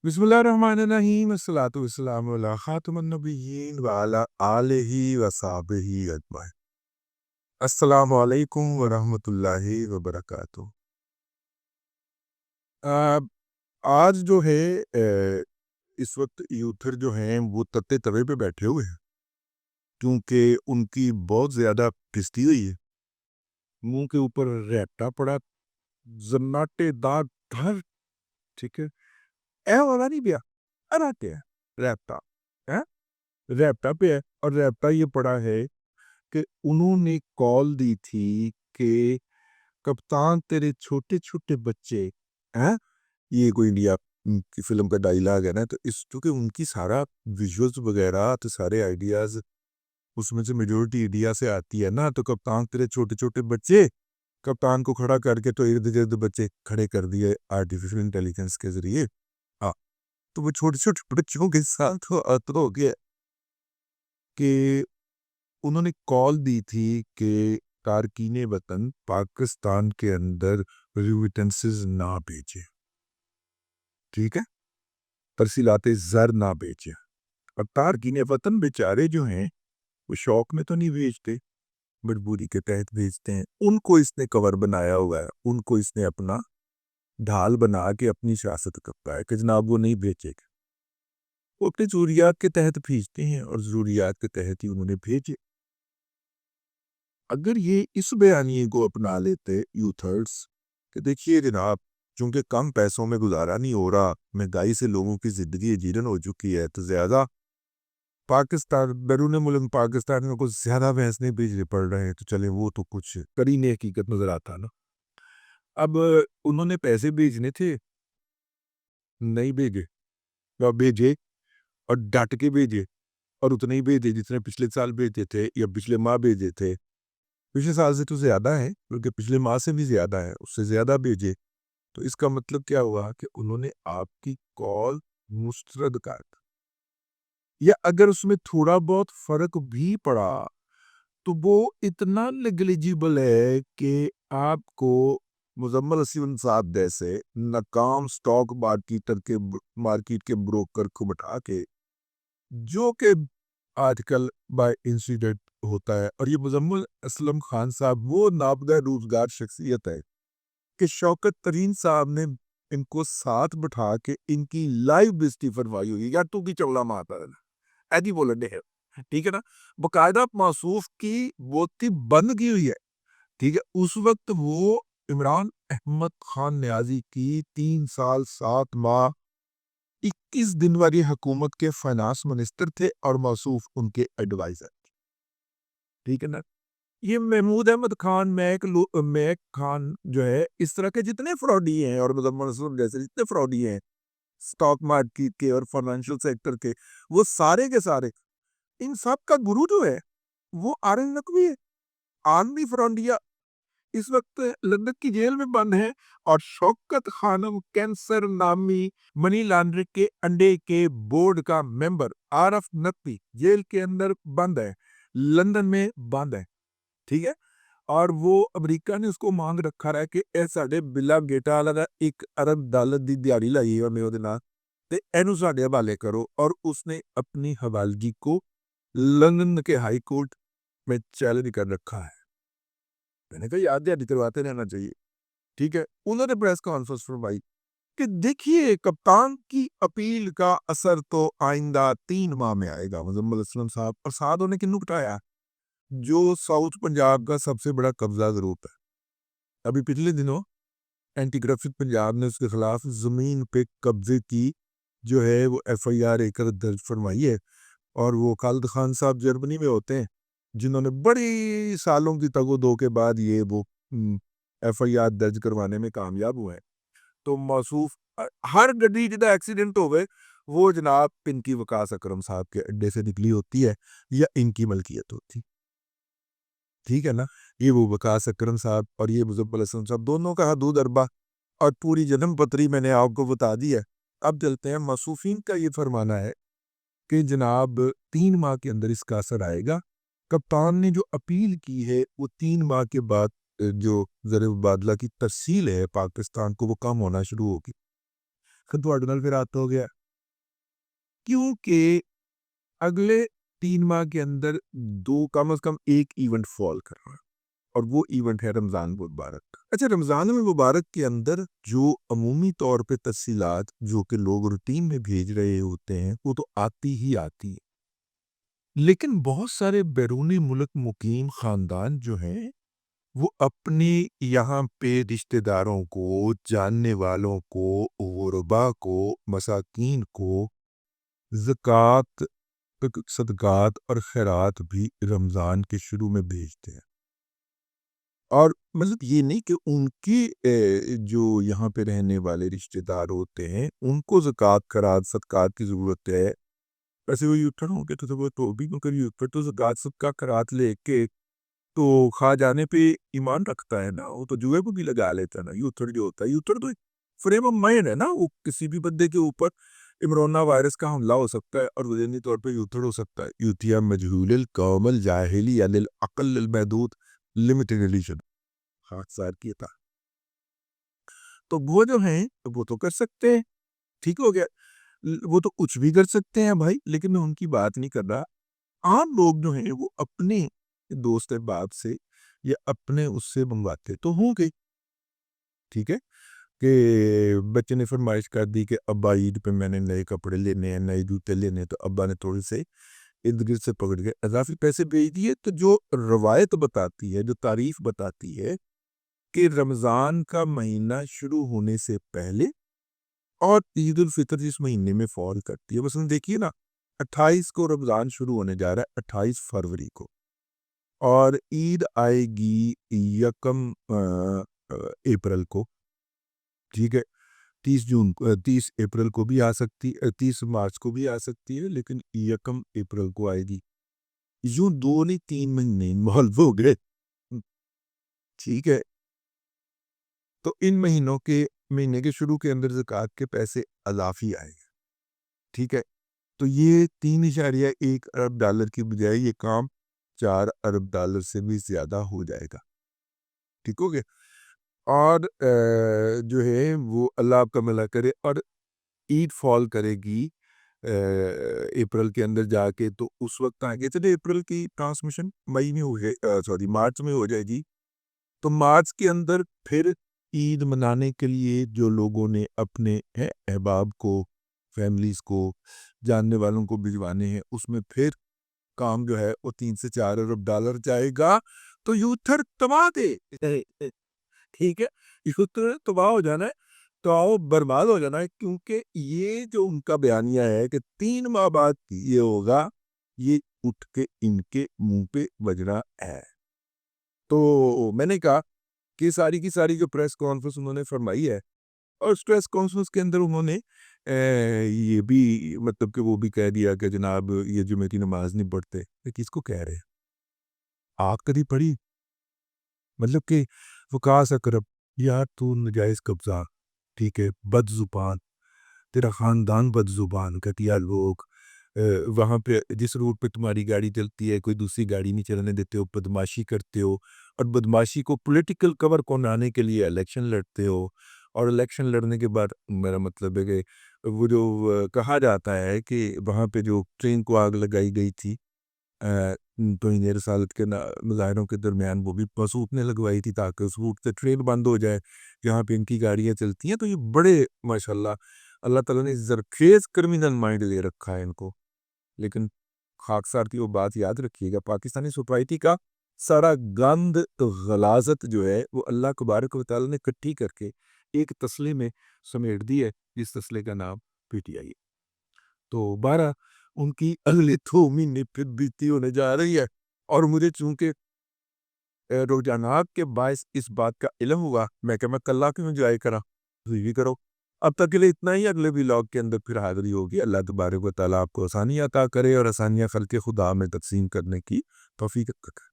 बिस्मिल्लाहिर्रहमानिर्रहीम अस्सलातु वस्सलामु अला खातिमुन नबिय्यीन व अला आलिहि व सहबिही अजमईन। अस्सलामु अलैकुम व रहमतुल्लाहि व बरकातुहू। अ, आज जो है इस वक्त यूथर जो हैं वो तत्ते तवे पे बैठे हुए हैं क्योंकि उनकी बहुत ज़्यादा फिस्ती हुई है। मुंह के ऊपर रैपटा पड़ा, जन्नाटे दाग धर, ठीक है। ए वाला नहीं पिया, अराते है रैपटा, है रैपटा पे है। और रैपटा ये पड़ा है कि उन्होंने कॉल दी थी कि कप्तान तेरे छोटे-छोटे बच्चे, हैं? ये कोई इंडिया की फ़िल्म का डायलॉग है ना, तो इस चूँकि उनकी सारा विजुअल्स वगैरह तो सारे आइडियाज़ उसमें से मेजॉरिटी इंडिया से आती है ना, तो कप्तान तेरे छोटे-छोटे बच्चे, कप्तान को खड़ा करके तो इर्द-गिर्द बच्चे खड़े कर दिए आर्टिफ़िशियल इंटेलिजेंस के ज़रिए। हाँ, तो वो छोटे-छोटे बच्चों के साथ तो हो गया कि उन्होंने कॉल दी थी कि तारकीन वतन पाकिस्तान के अंदर रेमिटेंसेस ना भेजें, ठीक है? तरसीलाते ज़र ना भेजें। और तारकीन वतन बेचारे जो हैं, वो शौक में तो नहीं भेजते, मजबूरी के तहत भेजते हैं। उनको इसने कवर बनाया हुआ है, उनको इसने अपना ढाल बना के अपनी सियासत करता है कि जनाब वो नहीं भेजेगा। वो अपनी ज़रूरियात के तहत भेजते हैं और ज़रूरियात के तहत ही उन्होंने भेजे। अगर ये इस बयानिए को अपना लेते यूथर्स कि देखिए जनाब, चूँकि कम पैसों में गुजारा नहीं हो रहा, महंगाई से लोगों की ज़िंदगी जीर्ण हो चुकी है, तो ज़्यादा पाकिस्तान बैरून मुल्क पाकिस्तानियों को ज़्यादा भैंस नहीं भेजने पड़ रहे हैं, तो चले वो तो कुछ करीने हकीकत नज़र आता ना। अब उन्होंने पैसे भेजने थे, नहीं भेजे, या भेजे और डट के भेजे और उतने ही भेजे जितने पिछले साल भेजे थे या पिछले माह भेजे थे। पिछले साल से तो ज़्यादा है, बल्कि पिछले माह से भी ज़्यादा है, उससे ज़्यादा भेजे। तो इसका मतलब क्या हुआ कि उन्होंने आपकी कॉल मुस्तरद कर दी, या अगर उसमें थोड़ा बहुत फ़र्क भी पड़ा, तो वो इतना नेग्लिजिबल है कि आपको मुज़म्मल हसन साहब जैसे नाकाम स्टॉक मार्केट के ब्रोकर को बैठा के, जो कि आजकल बाय इंसिडेंट होता है, और ये मुज़म्मल असलम खान साहब वो नाबगा रोज़गार शख्सियत है कि शौकत तरीन साहब ने इनको साथ बिठा के इनकी लाइव बेइज्जती फरमाई हुई है। यार तू की चौला मारता है, ऐदी बोलन दे, ठीक है ना? बाकायदा मौसूफ की बोती बंद की हुई है, ठीक है? उस वक्त वो इमरान अहमद खान न्याजी की 3 साल 7 माह 21 दिन वाली हुकूमत के फाइनेंस मिनिस्टर थे और मौसूफ उनके एडवाइजर, ठीक है ना? ये महमूद अहमद खान, महक खान जो है, इस तरह के जितने फ्रॉडी हैं और मुज़म्मल हसन जैसे जितने फ्रॉडी हैं, स्टॉक मार्केट के और फाइनेंशियल सेक्टर के, वो सारे के सारे, इन सब का गुरु जो है, वो आरिफ नकवी है। आनंदी फ्रॉडिया इस वक्त लंदन की जेल में बंद है और शौकत खानम कैंसर नामी मनी लॉन्ड्रिंग के अंडे के बोर्ड का मेंबर आरफ नकवी जेल के अंदर बंद है, लंदन में बंद है, ठीक है। और वो अमेरिका ने उसको मांग रखा है कि ए साडे बिला गेटा वाला दा 1 अरब डॉलर दी दिहाड़ी लाई है मैं ਉਹਦੇ ਨਾਲ ਤੇ ਇਹਨੂੰ ਸਾਡੇ हवाले करो, और उसने अपनी हवालगी को लंदन के हाई कोर्ट में चैलेंज कर रखा है। मैंने कहा याद दिहाड़ी करवाते रहना चाहिए, ठीक है। उन्होंने प्रेस कॉन्फ्रेंस फरमाई कि देखिए कप्तान की अपील का असर तो आइंदा 3 माह में आएगा। मुज़म्मल असलम साहब और साथ उन्हें किन्नू बिठाया, जो साउथ पंजाब का सबसे बड़ा कब्जा ग्रुप है। अभी पिछले दिनों एंटी करप्शन पंजाब ने उसके खिलाफ ज़मीन पे कब्जे की जो है वो एफआईआर एक दर्ज फरमाई है, और वो खालिद खान साहब जर्मनी में होते हैं, जिन्होंने बड़ी सालों की तगो-दो के बाद ये वो एफआईआर दर्ज करवाने में कामयाब हुए हैं। तो मौसूफ हर गड्डी जिदा एक्सीडेंट होवे, वो जनाब इनकी वकास अकरम साहब के अड्डे से निकली होती है या इनकी मलकियत होती, ठीक है ना? ये वो वकास अकरम साहब और ये मुज़फ़्फ़र हसन साहब, दोनों का हदूद अरबा और पूरी जन्म पत्री मैंने आपको बता दी है। अब चलते हैं, मौसूफ़ीन का ये फरमाना है कि जनाब 3 माह के अंदर इसका असर आएगा। कप्तान ने जो अपील की है वो 3 माह के बाद जो ज़र मुबादला की तरसील है पाकिस्तान को, वो कम होना शुरू होगी। تھوڑے نال پھر ہاتھ ہو گیا، کیونکہ اگلے 3 ماہ کے اندر دو کم از کم ایک ایونٹ فال کر رہا ہے، اور وہ ایونٹ ہے رمضان مبارک۔ اچھا، رمضان مبارک کے اندر جو عمومی طور پہ تفصیلات جو کہ لوگ روٹین میں بھیج رہے ہوتے ہیں وہ تو آتی ہی آتی ہے، لیکن بہت سارے بیرونی ملک مقیم خاندان جو ہیں وہ اپنے یہاں پہ رشتہ داروں کو، جاننے والوں کو، غربا کو، مساکین کو زکوٰۃ، صدقات اور خیرات بھی رمضان کے شروع میں بھیجتے ہیں۔ اور مطلب یہ نہیں کہ ان کی جو یہاں پہ رہنے والے رشتہ دار ہوتے ہیں ان کو زکوٰۃ، خیرات، صدقات کی ضرورت ہے، ایسے وہ یوٹھن ہوں گے تو بھی مگر یوٹھن تو زکوٰۃ، صدقہ، خیرات لے کے تو کھا جانے پہ ایمان رکھتا ہے نا، وہ تو جوئے کو بھی لگا لیتا ہے نا۔ یوتھڑ جو ہوتا ہے، یوتھڑ تو ایک فریم آف مائنڈ ہے نا، وہ کسی بھی بندے کے اوپر امرونا وائرس کا حملہ ہو سکتا ہے اور ذہنی طور پہ یوتھڑ ہو سکتا ہے۔ یوتھیا مجہول القوم الجاہلی عن العقل المحدود لمیٹڈ ایڈیشن خاک سار کی تھا، تو وہ جو ہیں وہ تو کر سکتے ہیں، ٹھیک ہو گیا، وہ تو کچھ بھی کر سکتے ہیں بھائی، لیکن میں ان کی بات نہیں کر رہا۔ عام لوگ جو ہیں وہ اپنے دوست احباب سے یا اپنے اس سے منگواتے تو ہوں گے، ٹھیک ہے، کہ بچے نے فرمائش کر دی کہ ابا عید پہ میں نے نئے کپڑے لینے ہیں، نئے جوتے لینے ہیں، تو ابا نے تھوڑے سے ارد گرد سے پکڑ کے اضافی پیسے بھیج دیے۔ تو جو روایت بتاتی ہے، جو تعریف بتاتی ہے کہ رمضان کا مہینہ شروع ہونے سے پہلے اور عید الفطر جس مہینے میں فال کرتی ہے، مثلا دیکھیے نا، 28 کو رمضان شروع ہونے جا رہا ہے، 28 فروری کو، اور عید آئے گی 1 اپریل کو، ٹھیک ہے، 30 اپریل کو بھی آ سکتی، 30 مارچ کو بھی آ سکتی ہے، لیکن 1 اپریل کو آئے گی۔ یوں 2 نہیں 3 مہینے انوالو ہو گئے، ٹھیک ہے۔ تو ان مہینے کے شروع کے اندر زکوٰۃ کے پیسے اضافی آئے گا، ٹھیک ہے۔ تو یہ 3.1 ارب ڈالر کی بجائے یہ کام 4 ارب ڈالر سے بھی زیادہ ہو جائے گا، ٹھیک ہو گیا۔ اور جو ہے وہ اللہ آپ کا بھلا کرے، اور عید فال کرے گی اپریل کے اندر جا کے، تو اس وقت آگے چلے اپریل کی ٹرانسمیشن مئی میں ہو جائے، مارچ میں ہو جائے گی، تو مارچ کے اندر پھر عید منانے کے لیے جو لوگوں نے اپنے احباب کو، فیملیز کو، جاننے والوں کو بھجوانے ہیں، اس میں پھر کام جو ہے وہ 3 سے 4 ارب ڈالر جائے گا۔ تو یوتھر تباہ دے، ٹھیک ہے، یوتھر تباہ ہو جانا ہے، تو آؤ برباد ہو جانا ہے، کیونکہ یہ جو ان کا بیانیہ ہے کہ 3 ماہ بعد یہ ہوگا، یہ اٹھ کے ان کے منہ پہ بجنا ہے۔ تو میں نے کہا کہ ساری کی ساری جو پریس کانفرنس انہوں نے فرمائی ہے، اور اس پریس کانفرنس کے اندر انہوں نے یہ بھی مطلب کہ وہ بھی کہہ دیا کہ جناب یہ جمعہ کی نماز نہیں پڑھتے، کس کو کہہ رہے ہیں؟ آپ کدی پڑھی؟ مطلب کہ وکاس اکرب، یار تو نجائز قبضہ، ٹھیک ہے، بد زبان، تیرا خاندان بد زبان، گھٹیا لوگ، وہاں پہ جس روٹ پہ تمہاری گاڑی چلتی ہے کوئی دوسری گاڑی نہیں چلنے دیتے ہو، بدماشی کرتے ہو، اور بدماشی کو پولیٹیکل کور کونانے کے لیے الیکشن لڑتے ہو، اور الیکشن لڑنے کے بعد میرا مطلب ہے کہ وہ جو کہا جاتا ہے کہ وہاں پہ جو ٹرین کو آگ لگائی گئی تھی توہین رسالت کے مظاہروں کے درمیان، وہ بھی مسعود نے لگوائی تھی تاکہ اس روٹ سے ٹرین بند ہو جائے جہاں پہ ان کی گاڑیاں چلتی ہیں۔ تو یہ بڑے ماشاءاللہ اللہ تعالیٰ نے زرخیز کرمینل مائنڈ دے رکھا ہے ان کو، لیکن خاکسار کی وہ بات یاد رکھیے گا، پاکستانی سوسائٹی کا سارا گند غلاظت جو ہے وہ اللہ تبارک و تعالیٰ نے اکٹھی کر کے ایک تسلے میں سمیٹ دی ہے، جس تسلے کا نام پی ٹی آئی ہے۔ تو 12 ان کی اگلے 2 مہینے پھر بیتی ہونے جا رہی ہے، اور مجھے چونکہ رجحانات کے باعث اس بات کا علم ہوا، میں کہ میں کل کیوں انجوائے کرا، تم بھی کرو۔ اب تک کے لیے اتنا ہی، اگلے ولاگ کے اندر پھر حاضری ہوگی۔ اللہ تبارک و تعالیٰ آپ کو آسانی عطا کرے اور آسانیاں خلق خدا میں تقسیم کرنے کی توفیق عطا کرے۔